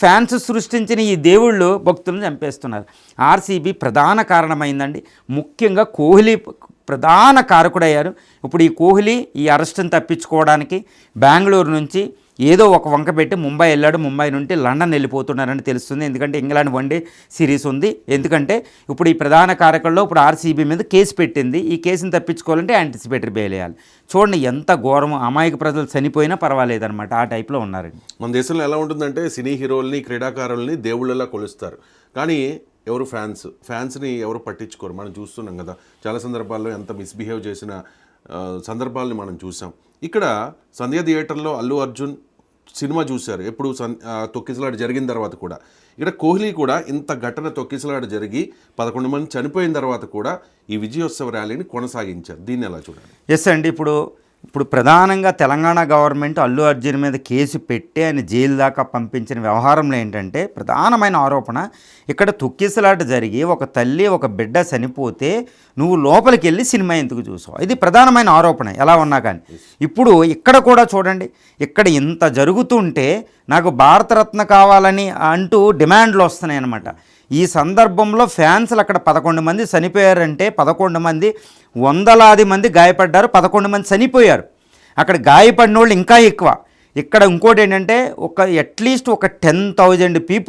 Fans సృష్టించిన ఈ దేవుళ్ళు భక్తులను చంపేస్తున్నారు. ఆర్సీబీ ప్రధాన కారణమైందండి. ముఖ్యంగా కోహ్లీ ప్రధాన కారకుడయ్యారు. ఇప్పుడు ఈ కోహ్లీ ఈ అరెస్ట్ని తప్పించుకోవడానికి బెంగళూరు నుంచి ఏదో ఒక వంక పెట్టి ముంబై వెళ్ళాడు. ముంబై నుండి లండన్ వెళ్ళిపోతున్నారని తెలుస్తుంది. ఎందుకంటే ఇంగ్లాండ్ వన్డే సిరీస్ ఉంది. ఎందుకంటే ఇప్పుడు ఈ ప్రధాన కారకుల్లో ఇప్పుడు ఆర్సీబీ మీద కేసు పెట్టింది. ఈ కేసుని తప్పించుకోవాలంటే యాంటిసిపేటరీ బెయిల్ వేయాలి. చూడండి ఎంత ఘోరం, అమాయక ప్రజలు చనిపోయినా పర్వాలేదన్నమాట, ఆ టైప్లో ఉన్నారండి. మన దేశంలో ఎలా ఉంటుందంటే సినీ హీరోల్ని క్రీడాకారుల్ని దేవుళ్ళలా కొలుస్తారు, కానీ ఎవరు ఫ్యాన్స్ని ఎవరు పట్టించుకోరు. మనం చూస్తున్నాం కదా, చాలా సందర్భాల్లో ఎంత మిస్బిహేవ్ చేసిన సందర్భాలని మనం చూసాం. ఇక్కడ సంధ్య థియేటర్లో అల్లు అర్జున్ సినిమా చూశారు, ఎప్పుడు తొక్కిసలాట జరిగిన తర్వాత కూడా. ఇక్కడ కోహ్లీ కూడా ఇంత ఘటన తొక్కిసలాట జరిగి 11 మంది చనిపోయిన తర్వాత కూడా ఈ విజయోత్సవ ర్యాలీని కొనసాగించారు. దీన్ని ఎలా చూడాలి? ఎస్ అండి, ఇప్పుడు ప్రధానంగా తెలంగాణ గవర్నమెంట్ అల్లు అర్జున్ మీద కేసు పెట్టి ఆయన జైలు దాకా పంపించిన వ్యవహారంలో ఏంటంటే ప్రధానమైన ఆరోపణ, ఇక్కడ తొక్కిసలాట జరిగి ఒక తల్లి ఒక బిడ్డ చనిపోతే నువ్వు లోపలికి వెళ్ళి సినిమా ఎందుకు చూసావు, ఇది ప్రధానమైన ఆరోపణ ఎలా ఉన్నా కానీ. ఇప్పుడు ఇక్కడ కూడా చూడండి, ఇక్కడ ఇంత జరుగుతుంటే నాకు భారతరత్న కావాలని అంటూ డిమాండ్లు వస్తున్నాయి అన్నమాట. ఈ సందర్భంలో ఫ్యాన్స్లు అక్కడ 11 మంది చనిపోయారంటే 11 మంది, వందలాది మంది గాయపడ్డారు, 11 మంది చనిపోయారు. అక్కడ గాయపడిన వాళ్ళు ఇంకా ఎక్కువ. ఇక్కడ ఇంకోటి ఏంటంటే అట్లీస్ట్ ఒక 10,000 పీపుల్